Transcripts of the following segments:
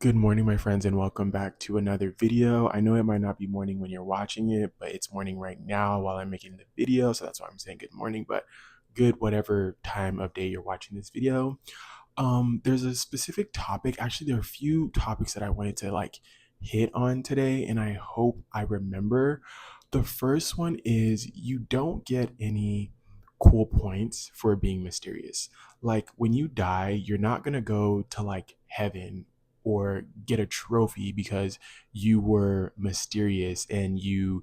Good morning, my friends, and welcome back to another video. I know it might not be morning when you're watching it, but it's morning right now while I'm making the video, so that's why I'm saying good morning, but good whatever time of day you're watching this video. There's a specific topic. Actually, there are a few topics that I wanted to hit on today, and I hope I remember. The first one is you don't get any cool points for being mysterious. Like when you die, you're not gonna go to heaven or get a trophy because you were mysterious and you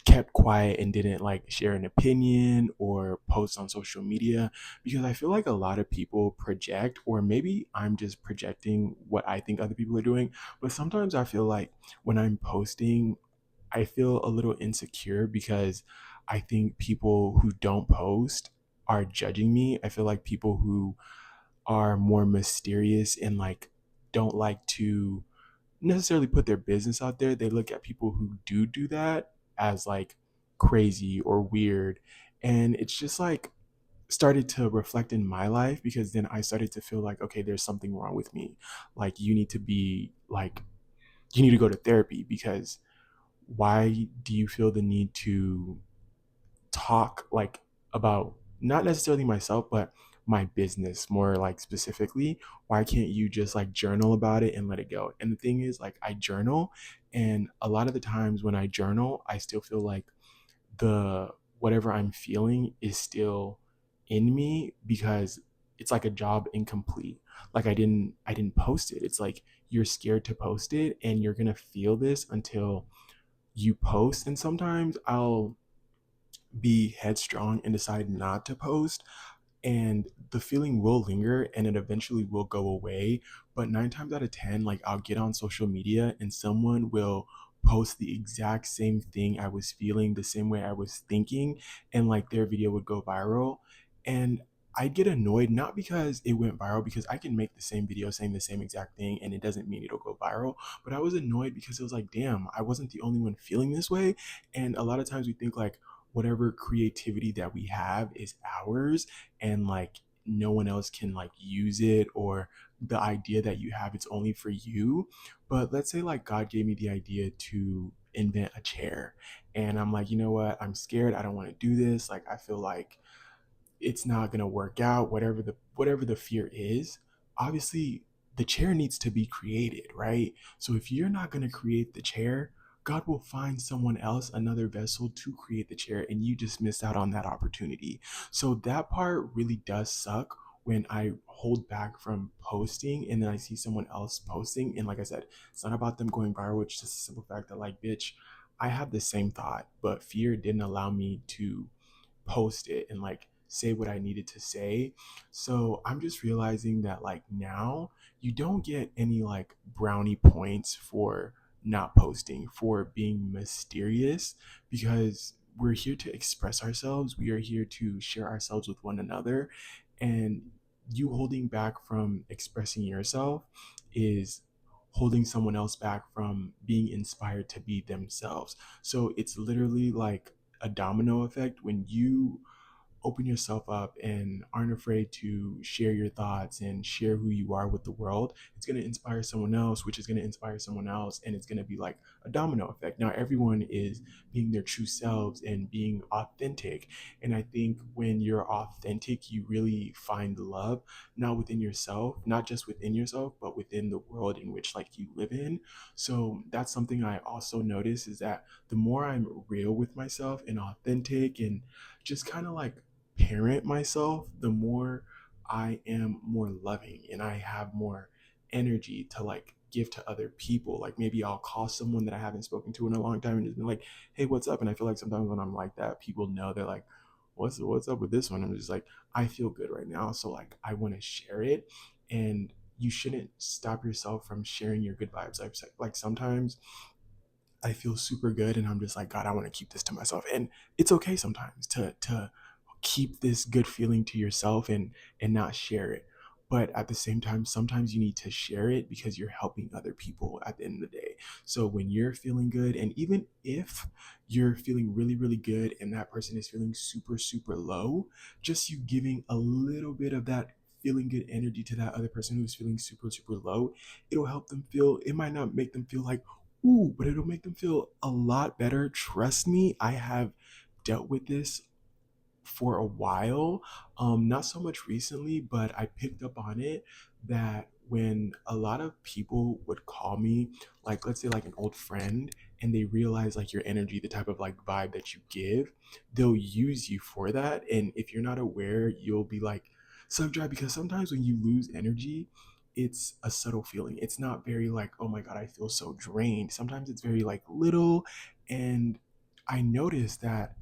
kept quiet and didn't share an opinion or post on social media, because I feel like a lot of people project, or maybe I'm just projecting what I think other people are doing, but sometimes I feel like when I'm posting, I feel a little insecure because I think people who don't post are judging me. I feel like people who are more mysterious and don't like to necessarily put their business out there, they look at people who do that as crazy or weird. And it's just started to reflect in my life, because then I started to feel like, okay, there's something wrong with me. Like you need to be you need to go to therapy, because why do you feel the need to talk about not necessarily myself but my business more specifically? Why can't you just journal about it and let it go? And the thing is, I journal, and a lot of the times when I journal, I still feel like the whatever I'm feeling is still in me, because it's like a job incomplete. Like I didn't post it. It's like you're scared to post it and you're going to feel this until you post. And sometimes I'll be headstrong and decide not to post, and the feeling will linger and it eventually will go away. But 9 times out of 10, I'll get on social media and someone will post the exact same thing I was feeling, the same way I was thinking, and their video would go viral. And I get annoyed, not because it went viral, because I can make the same video saying the same exact thing and it doesn't mean it'll go viral. But I was annoyed because it was like, damn, I wasn't the only one feeling this way. And a lot of times we think whatever creativity that we have is ours, and no one else can use it, or the idea that you have, it's only for you. But let's say God gave me the idea to invent a chair, and I'm like, you know what, I'm scared, I don't want to do this, I feel like it's not going to work out, whatever the fear is. Obviously the chair needs to be created, right? So if you're not going to create the chair, God will find someone else, another vessel to create the chair, and you just missed out on that opportunity. So that part really does suck when I hold back from posting and then I see someone else posting. And like I said, it's not about them going viral. It's just a simple fact that, bitch, I have the same thought, but fear didn't allow me to post it and say what I needed to say. So I'm just realizing that now you don't get any brownie points for not posting, for being mysterious, because we're here to express ourselves. We are here to share ourselves with one another. And you holding back from expressing yourself is holding someone else back from being inspired to be themselves. So it's literally like a domino effect. When you open yourself up and aren't afraid to share your thoughts and share who you are with the world, it's going to inspire someone else, which is going to inspire someone else. And it's going to be like a domino effect. Now, everyone is being their true selves and being authentic. And I think when you're authentic, you really find love, not within yourself, not just within yourself, but within the world in which you live in. So that's something I also notice, is that the more I'm real with myself and authentic and just kind of parent myself, the more I am more loving and I have more energy to give to other people. Like maybe I'll call someone that I haven't spoken to in a long time and just be like, hey, what's up? And I feel like sometimes when I'm like that, people know, they're like, what's up with this one? I'm just like, I feel good right now. So I want to share it. And you shouldn't stop yourself from sharing your good vibes. Like sometimes I feel super good and I'm just like, God, I want to keep this to myself. And it's okay sometimes to keep this good feeling to yourself and not share it. But at the same time, sometimes you need to share it because you're helping other people at the end of the day. So when you're feeling good, and even if you're feeling really, really good and that person is feeling super, super low, just you giving a little bit of that feeling good energy to that other person who's feeling super, super low, it'll help them feel, it might not make them feel like, ooh, but it'll make them feel a lot better. Trust me, I have dealt with this for a while. Not so much recently, but I picked up on it that when a lot of people would call me, like let's say like an old friend, and they realize like your energy, the type of like vibe that you give, they'll use you for that. And if you're not aware, you'll be like so dry because sometimes when you lose energy, it's a subtle feeling. It's not very like, oh my God, I feel so drained. Sometimes it's very like little. And I noticed that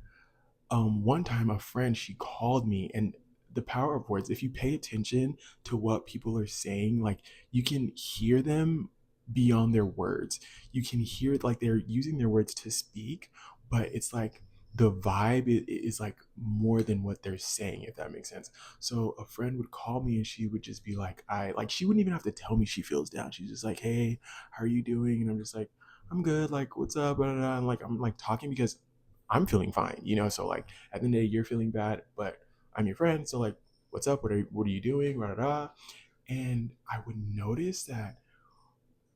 one time a friend, she called me, and the power of words, if you pay attention to what people are saying, like you can hear them beyond their words. You can hear like they're using their words to speak, but it's like the vibe is like more than what they're saying, if that makes sense. So a friend would call me and she would just be like, I like, she wouldn't even have to tell me she feels down. She's just like, hey, how are you doing? And I'm just like, I'm good, like what's up, blah, blah, blah. And like I'm like talking because I'm feeling fine, So like at the end of the day, you're feeling bad, but I'm your friend. So like, what's up? What are you doing? Rah, rah, rah. And I would notice that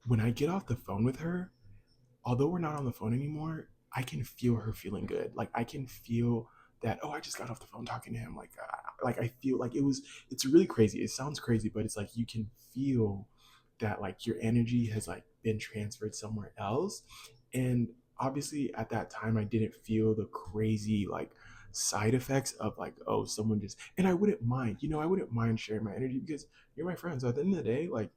when I get off the phone with her, although we're not on the phone anymore, I can feel her feeling good. Like I can feel that, oh, I just got off the phone talking to him. Like I feel like it's really crazy. It sounds crazy, but it's like you can feel that like your energy has like been transferred somewhere else. And obviously at that time, I didn't feel the crazy like side effects of like, oh, someone just, and I wouldn't mind, I wouldn't mind sharing my energy because you're my friend. So at the end of the day, like,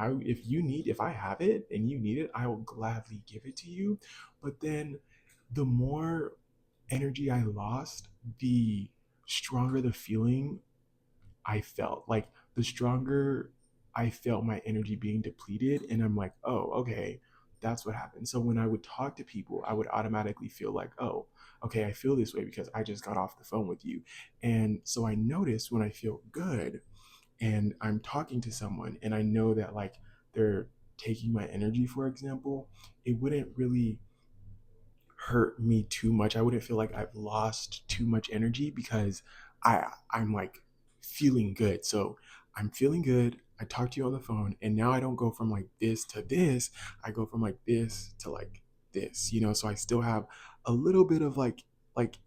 if I have it and you need it, I will gladly give it to you. But then the more energy I lost, the stronger the feeling I felt. Like the stronger I felt my energy being depleted. And I'm like, oh, okay, that's what happened. So when I would talk to people, I would automatically feel like, oh, okay, I feel this way because I just got off the phone with you. And so I notice when I feel good, and I'm talking to someone and I know that like they're taking my energy, for example, it wouldn't really hurt me too much. I wouldn't feel like I've lost too much energy because I'm like feeling good. So I'm feeling good. I talk to you on the phone and now I don't go from like this to this. I go from like this to like this, So I still have a little bit of like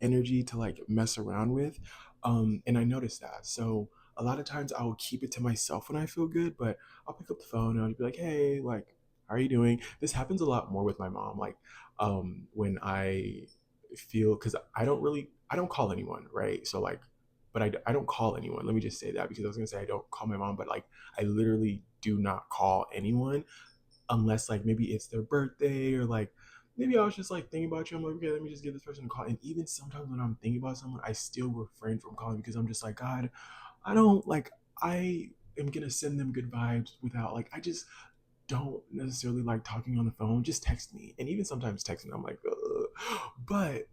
energy to like mess around with. And I noticed that. So a lot of times I will keep it to myself when I feel good, but I'll pick up the phone and I'll be like, hey, like, how are you doing? This happens a lot more with my mom. Like when I feel, because I don't call anyone, right? So like, but I don't call anyone. Let me just say that because I was gonna say I don't call my mom, but like I literally do not call anyone unless like maybe it's their birthday or like maybe I was just like thinking about you. I'm like, okay, let me just give this person a call. And even sometimes when I'm thinking about someone, I still refrain from calling because I'm just like, God, I don't like, I am gonna send them good vibes without like, I just don't necessarily like talking on the phone. Just text me. And even sometimes texting, I'm like, ugh. But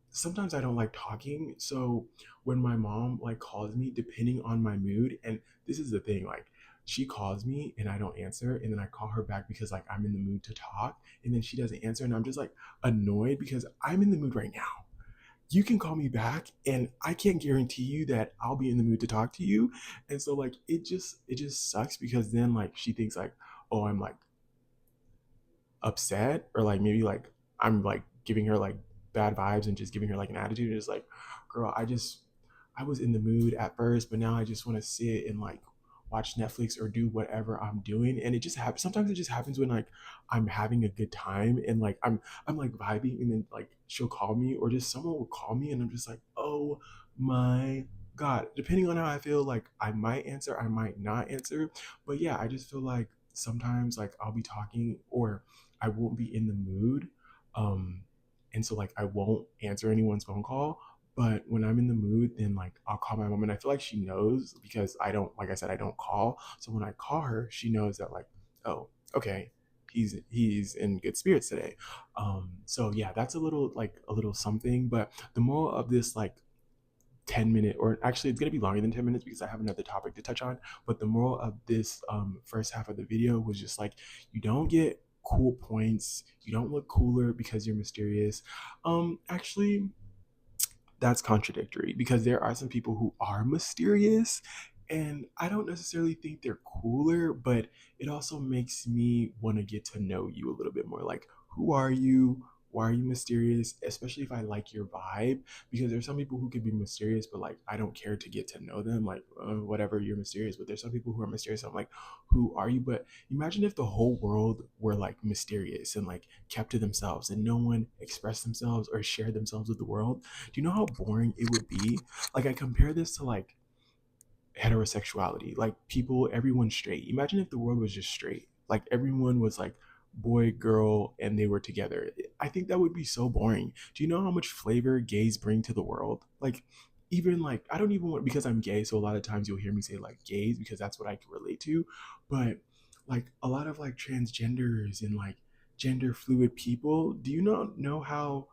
sometimes I don't like talking. So when my mom like calls me, depending on my mood, and this is the thing, like she calls me and I don't answer, and then I call her back because like I'm in the mood to talk, and then she doesn't answer, and I'm just like annoyed because I'm in the mood right now. You can call me back and I can't guarantee you that I'll be in the mood to talk to you. And so like it just sucks because then like she thinks like, oh, I'm like upset or like maybe like I'm like giving her like bad vibes and just giving her like an attitude. It's like, girl, I was in the mood at first, but now I just want to sit and like watch Netflix or do whatever I'm doing. And it just happens. Sometimes it just happens when like I'm having a good time and like I'm like vibing and then like she'll call me or just someone will call me and I'm just like, oh my God. Depending on how I feel, like I might answer, I might not answer. But yeah, I just feel like sometimes like I'll be talking or I won't be in the mood. Um, and so like I won't answer anyone's phone call. But when I'm in the mood, then like I'll call my mom and I feel like she knows because I don't, like I said, I don't call. So when I call her, she knows that like, oh, okay, he's in good spirits today. So yeah, that's a little something. But the moral of this like 10-minute, or actually it's going to be longer than 10 minutes because I have another topic to touch on, but the moral of this first half of the video was just like, you don't get cool points, you don't look cooler because you're mysterious. Actually, that's contradictory because there are some people who are mysterious And I don't necessarily think they're cooler, but it also makes me want to get to know you a little bit more. Like, who are you? Why are you mysterious? Especially if I like your vibe, because there's some people who could be mysterious, but like I don't care to get to know them. Like, whatever, you're mysterious. But there's some people who are mysterious. I'm like, who are you? But imagine if the whole world were like mysterious and like kept to themselves, and no one expressed themselves or shared themselves with the world. Do you know how boring it would be? Like, I compare this to like heterosexuality. Like, people, everyone's straight. Imagine if the world was just straight. Like, everyone was like boy, girl, and they were together. I think that would be so boring. Do you know how much flavor gays bring to the world? Like, even like, I don't even want, because I'm gay, so a lot of times you'll hear me say like gays because that's what I can relate to. But like a lot of like transgenders and like gender fluid people, do you not know how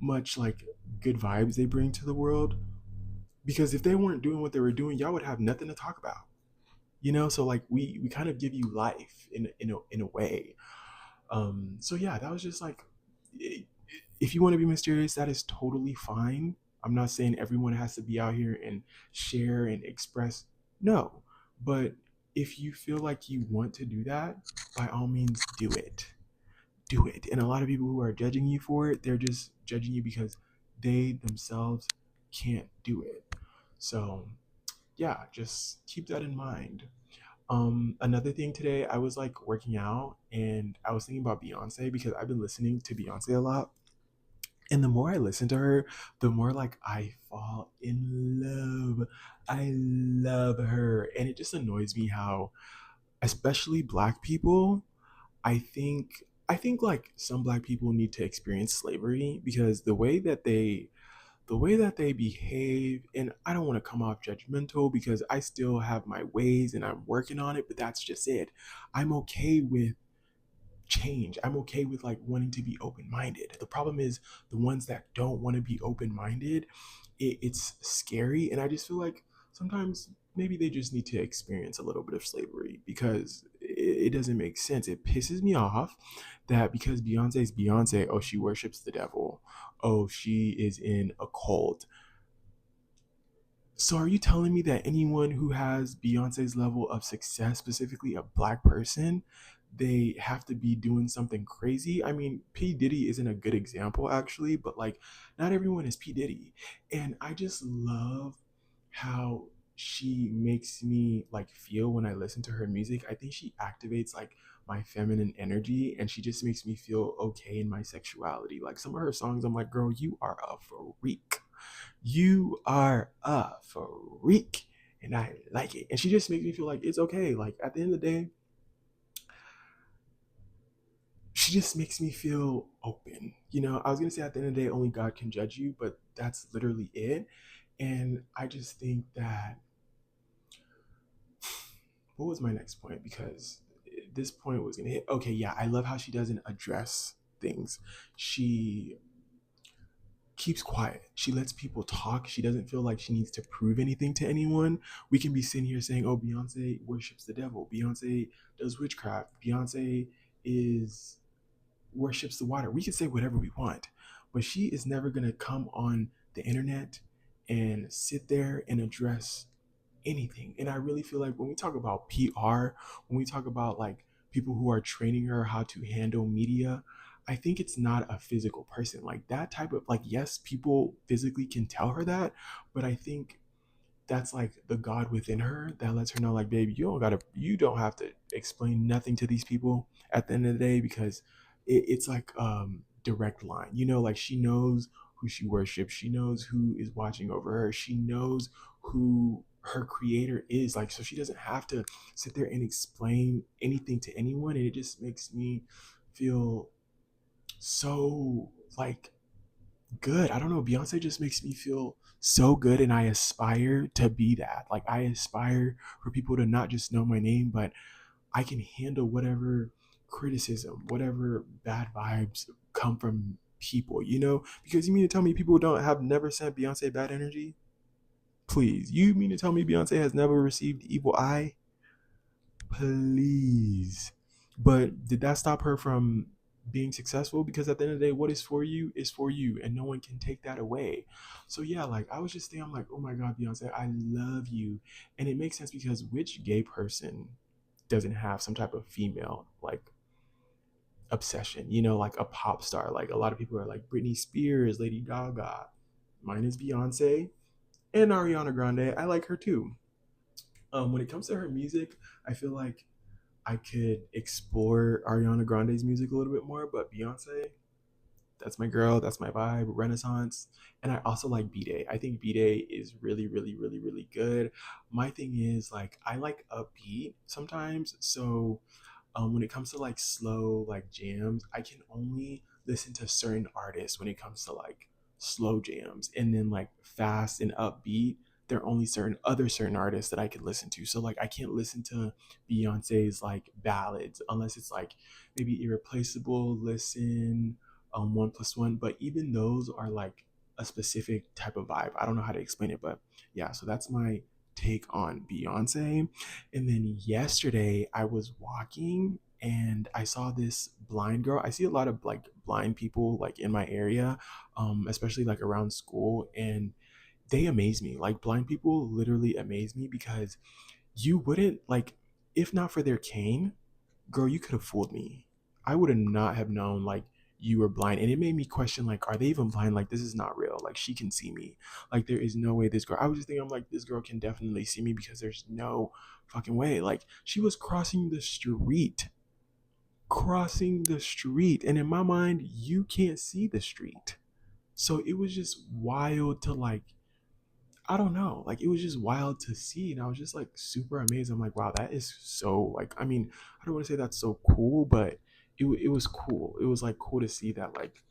much like good vibes they bring to the world? Because if they weren't doing what they were doing, y'all would have nothing to talk about. So like we kind of give you life in a way. So yeah, that was just like, if you want to be mysterious, that is totally fine. I'm not saying everyone has to be out here and share and express. No, but if you feel like you want to do that, by all means, do it. Do it. And a lot of people who are judging you for it, they're just judging you because they themselves can't do it. So yeah, just keep that in mind. Another thing today, I was like working out and I was thinking about Beyonce because I've been listening to Beyonce a lot. And the more I listen to her, the more like I fall in love. I love her. And it just annoys me how, especially black people, I think I think like some black people need to experience slavery because the way that they behave, and I don't want to come off judgmental because I still have my ways and I'm working on it, but that's just it. I'm okay with change. I'm okay with like wanting to be open-minded. The problem is the ones that don't want to be open-minded, it's scary, and I just feel like sometimes maybe they just need to experience a little bit of slavery because it doesn't make sense. It pisses me off that because Beyonce's Beyonce, oh, she worships the devil, oh, she is in a cult. So are you telling me that anyone who has Beyonce's level of success, specifically a black person, they have to be doing something crazy? I mean, P. Diddy isn't a good example actually, but like not everyone is P. Diddy. And I just love how she makes me like feel when I listen to her music. I think she activates like my feminine energy and she just makes me feel okay in my sexuality. Like some of her songs, I'm like, girl, you are a freak. You are a freak. And I like it. And she just makes me feel like it's okay. Like at the end of the day, she just makes me feel open. I was gonna say at the end of the day, only God can judge you, but that's literally it. And I just think that, what was my next point? Because this point was gonna hit. Okay, yeah, I love how she doesn't address things. She keeps quiet. She lets people talk. She doesn't feel like she needs to prove anything to anyone. We can be sitting here saying, "Oh, Beyonce worships the devil. Beyonce does witchcraft. Beyonce is worships the water." We can say whatever we want, but she is never gonna come on the internet and sit there and address anything. And I really feel like when we talk about PR, when we talk about like people who are training her how to handle media, I think it's not a physical person. Like that type of like, yes, people physically can tell her that, but I think that's like the God within her that lets her know, like, baby, you don't have to explain nothing to these people at the end of the day because it's like direct line. Like she knows who she worships, she knows who is watching over her, she knows who her creator is. Like, so she doesn't have to sit there and explain anything to anyone, and it just makes me feel so like good. I don't know. Beyonce just makes me feel so good, and I aspire to be that. Like, I aspire for people to not just know my name, but I can handle whatever criticism, whatever bad vibes come from people, Because you mean to tell me people don't have never sent Beyonce bad energy? Please. You mean to tell me Beyonce has never received evil eye? Please. But did that stop her from being successful, because at the end of the day, what is for you is for you and no one can take that away. So yeah, like I was just thinking, I'm like, oh my God, Beyonce, I love you. And it makes sense because which gay person doesn't have some type of female like obsession, like a pop star? Like a lot of people are like Britney Spears, Lady Gaga. Mine is Beyonce and Ariana Grande. I like her too. When it comes to her music, I feel like I could explore Ariana Grande's music a little bit more, but Beyonce, that's my girl, that's my vibe, Renaissance. And I also like B Day. I think B Day is really, really, really, really good. My thing is like I like upbeat sometimes. So when it comes to like slow like jams, I can only listen to certain artists when it comes to like slow jams. And then like fast and upbeat, there are only certain artists that I can listen to. So like I can't listen to Beyonce's like ballads unless it's like maybe Irreplaceable, Listen, 1+1. But even those are like a specific type of vibe. I don't know how to explain it, but yeah, so that's my take on Beyonce. And then yesterday I was walking and I saw this blind girl. I see a lot of like blind people like in my area, especially like around school, and they amaze me. Like blind people literally amaze me because you wouldn't like, if not for their cane, girl, you could have fooled me. I would have not have known like you were blind. And it made me question like, are they even blind? Like this is not real. Like she can see me. Like there is no way this girl, I was just thinking, I'm like, this girl can definitely see me because there's no fucking way. Like she was crossing the street. And in my mind, you can't see the street. So it was just wild to like, I don't know. Like it was just wild to see, and I was just like super amazed. I'm like, wow, that is so like. I mean, I don't want to say that's so cool, but it was cool. It was like cool to see that like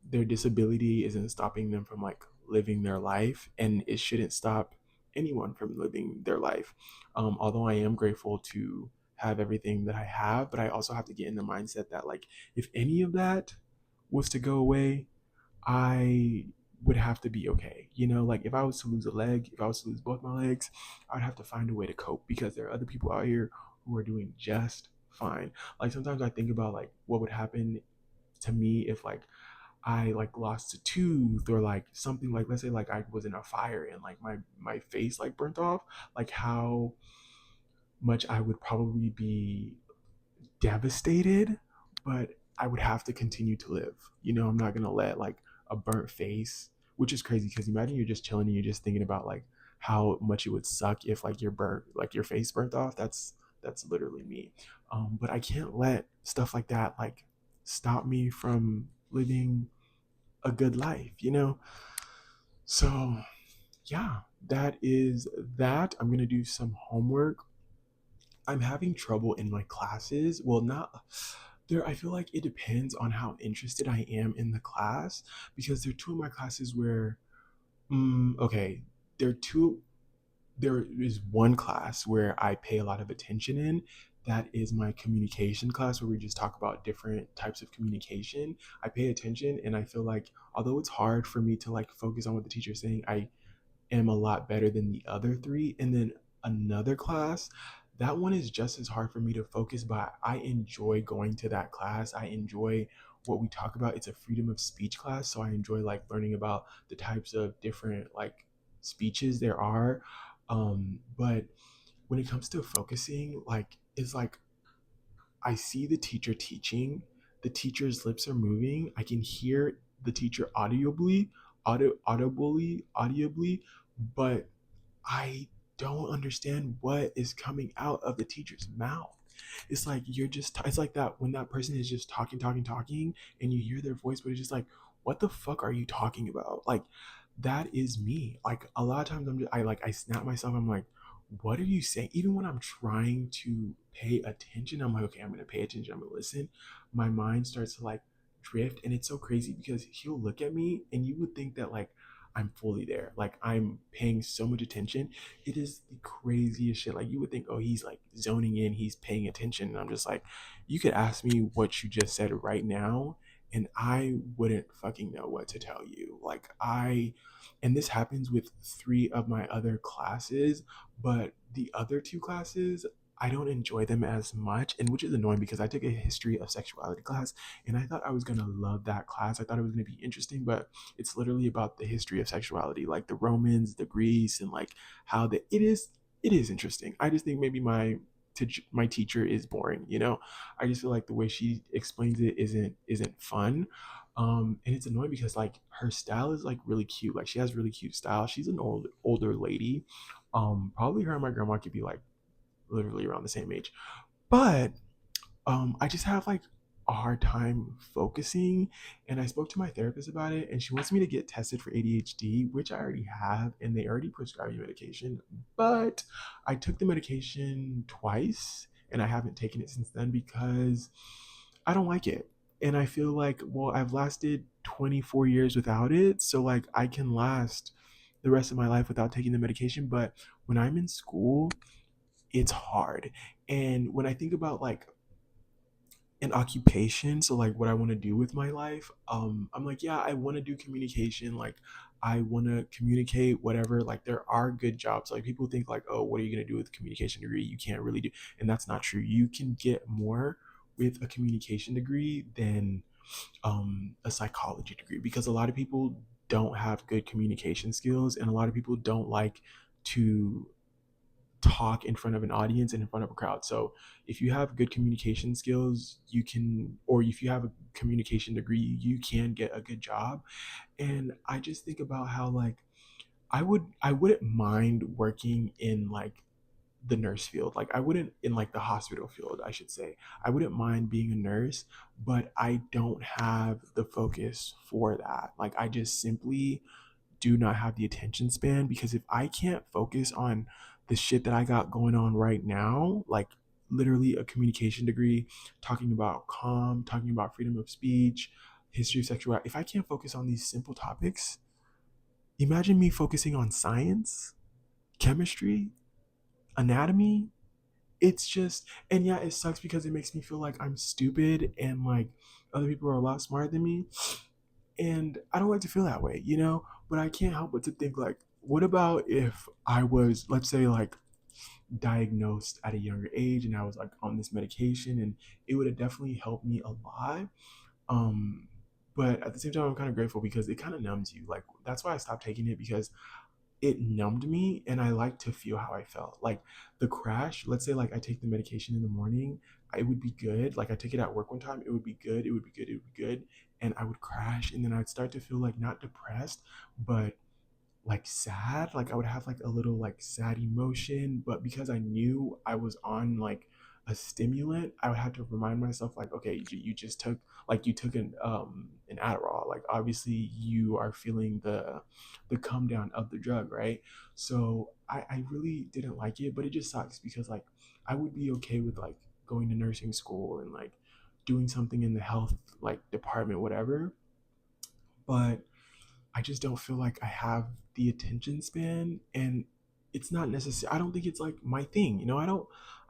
their disability isn't stopping them from like living their life, and it shouldn't stop anyone from living their life. Although I am grateful to have everything that I have, but I also have to get in the mindset that like if any of that was to go away, I would have to be okay. Like if I was to lose a leg, if I was to lose both my legs, I would have to find a way to cope because there are other people out here who are doing just fine. Like sometimes I think about like what would happen to me if like I like lost a tooth or like something, like let's say like I was in a fire and like my face like burnt off, like how much I would probably be devastated, but I would have to continue to live. I'm not gonna let like a burnt face, which is crazy because imagine you're just chilling and you're just thinking about like how much it would suck if like your face burnt off. That's literally me. But I can't let stuff like that like stop me from living a good life. So yeah, that is that. I'm gonna do some homework. I'm having trouble in my classes. Well, not there. I feel like it depends on how interested I am in the class because there are two of my classes where, okay, there are two. There is one class where I pay a lot of attention in. That is my communication class where we just talk about different types of communication. I pay attention and I feel like although it's hard for me to like focus on what the teacher's saying, I am a lot better than the other three. And then another class, that one is just as hard for me to focus, but I enjoy going to that class. I enjoy what we talk about. It's a freedom of speech class. So I enjoy like learning about the types of different like speeches there are. But when it comes to focusing, like it's like I see the teacher teaching, the teacher's lips are moving. I can hear the teacher audibly, but I don't understand what is coming out of the teacher's mouth. It's like it's like that when that person is just talking, and you hear their voice, but it's just like, what the fuck are you talking about? Like, that is me. Like, a lot of times I snap myself. I'm like, what are you saying? Even when I'm trying to pay attention, I'm like, okay, I'm going to pay attention. I'm going to listen. My mind starts to like drift. And it's so crazy because he'll look at me and you would think that like, I'm fully there. Like I'm paying so much attention. It is the craziest shit. Like you would think, oh, he's like zoning in, he's paying attention. And I'm just like, you could ask me what you just said right now, and I wouldn't fucking know what to tell you. And this happens with three of my other classes, but the other two classes, I don't enjoy them as much, and which is annoying because I took a history of sexuality class and I thought I was gonna love that class. I thought it was gonna be interesting, but it's literally about the history of sexuality, like the Romans, the Greece, and like how it is interesting. I just think maybe my teacher is boring. I just feel like the way she explains it isn't fun. And it's annoying because like her style is like really cute. Like she has really cute style. She's an older lady. Probably her and my grandma could be like literally around the same age. But I just have like a hard time focusing. And I spoke to my therapist about it, and she wants me to get tested for ADHD, which I already have, and they already prescribed me medication. But I took the medication twice, and I haven't taken it since then because I don't like it. And I feel like, well, I've lasted 24 years without it. So, like, I can last the rest of my life without taking the medication. But when I'm in school, it's hard. And when I think about like an occupation, so like what I want to do with my life, I'm like, yeah, I want to do communication. Like, I want to communicate, whatever. Like, there are good jobs. Like, people think like, oh, what are you going to do with a communication degree? You can't really do, and that's not true. You can get more with a communication degree than a psychology degree, because a lot of people don't have good communication skills, and a lot of people don't like to talk in front of an audience and in front of a crowd. So if you have good communication skills, you can, or if you have a communication degree, you can get a good job. And I just think about how like I wouldn't mind working in like the nurse field. Like I wouldn't in like the hospital field, I should say. I wouldn't mind being a nurse, but I don't have the focus for that. Like I just simply do not have the attention span, because if I can't focus on the shit that I got going on right now, like literally a communication degree, talking about calm, talking about freedom of speech, history of sexuality, if I can't focus on these simple topics, imagine me focusing on science, chemistry, anatomy. It's just, and yeah, it sucks because it makes me feel like I'm stupid and like other people are a lot smarter than me. And I don't like to feel that way. But I can't help but to think like, what about if I was, let's say, like diagnosed at a younger age and I was like on this medication, and it would have definitely helped me a lot. Um, but at the same time, I'm kind of grateful because it kind of numbs you. Like that's why I stopped taking it, because it numbed me and I like to feel how I felt. Like the crash, let's say like I take the medication in the morning, it would be good. Like I took it at work one time, it would be good, it would be good, it would be good. And I would crash, and then I'd start to feel like not depressed, but like sad. Like I would have like a little like sad emotion, but because I knew I was on like a stimulant, I would have to remind myself like, okay, you just took, like you took an Adderall, like obviously you are feeling the come down of the drug, right? So I really didn't like it, but it just sucks because like I would be okay with like going to nursing school and like doing something in the health like department, whatever. But I just don't feel like I have the attention span, and it's not necessary. I don't think it's like my thing. I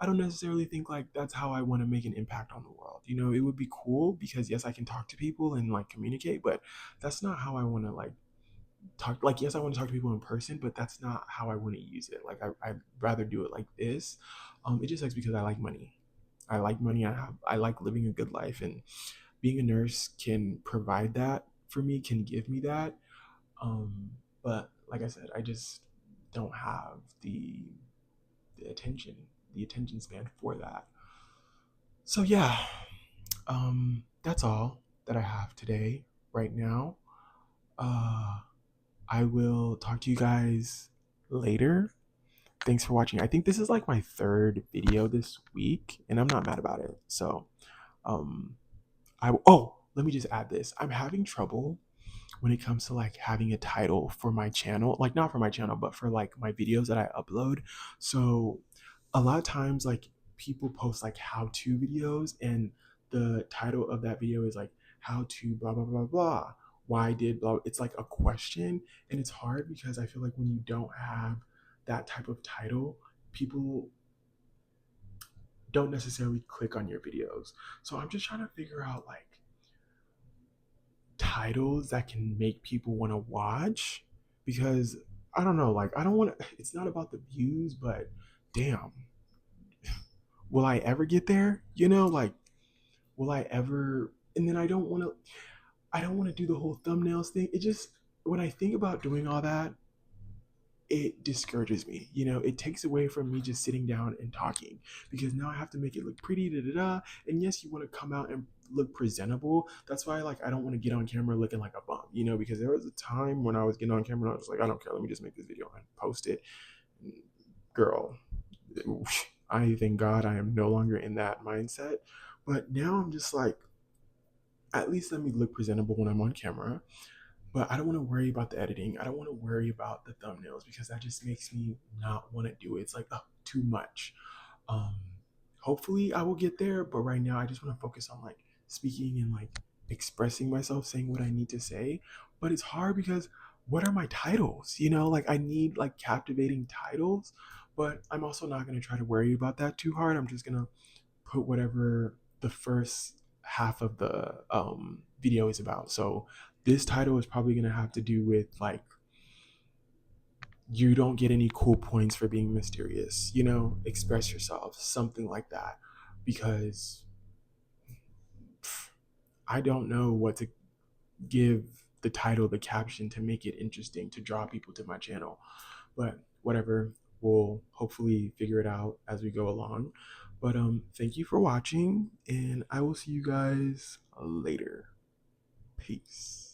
don't necessarily think like that's how I want to make an impact on the world. It would be cool because yes, I can talk to people and like communicate, but that's not how I want to like talk. Like yes, I want to talk to people in person, but that's not how I want to use it. Like I'd rather do it like this. It just sucks because I like money. I like money. I like living a good life, and being a nurse can provide that for me, can give me that. um, but like I said, I just don't have the attention, the attention span for that. So yeah, that's all that I have today, right now. Uh, I will talk to you guys later. Thanks for watching. I think this is like my third video this week, and I'm not mad about it. So, um, let me just add this. I'm having trouble when it comes to like having a title for my channel, like not for my channel but for like my videos that I upload. So a lot of times like people post like how to videos, and the title of that video is like how to blah blah blah blah, why did blah. It's like a question, and it's hard because I feel like when you don't have that type of title, people don't necessarily click on your videos. So I'm just trying to figure out like titles that can make people want to watch, because I don't know, like I don't want to, it's not about the views, but damn, will I ever get there? You know, like, will I ever? And then I don't want to do the whole thumbnails thing. It just, when I think about doing all that, it discourages me. You know, it takes away from me just sitting down and talking, because now I have to make it look pretty, da da da. And yes, you want to come out and look presentable. That's why, like, I don't want to get on camera looking like a bum, you know, because there was a time when I was getting on camera and I was like, I don't care, let me just make this video and post it. Girl, I thank God I am no longer in that mindset. But now I'm just like, at least let me look presentable when I'm on camera. But I don't want to worry about the editing. I don't want to worry about the thumbnails, because that just makes me not want to do it. It's like, oh, too much. Um, Hopefully I will get there, but right now I just want to focus on like speaking and like expressing myself, saying what I need to say. But it's hard because what are my titles? You know, like I need like captivating titles, but I'm also not going to try to worry about that too hard. I'm just going to put whatever the first half of the video is about. So this title is probably going to have to do with like, you don't get any cool points for being mysterious, you know, express yourself, something like that. Because I don't know what to give the title, the caption, to make it interesting, to draw people to my channel. But whatever, we'll hopefully figure it out as we go along. But thank you for watching, and I will see you guys later. Peace.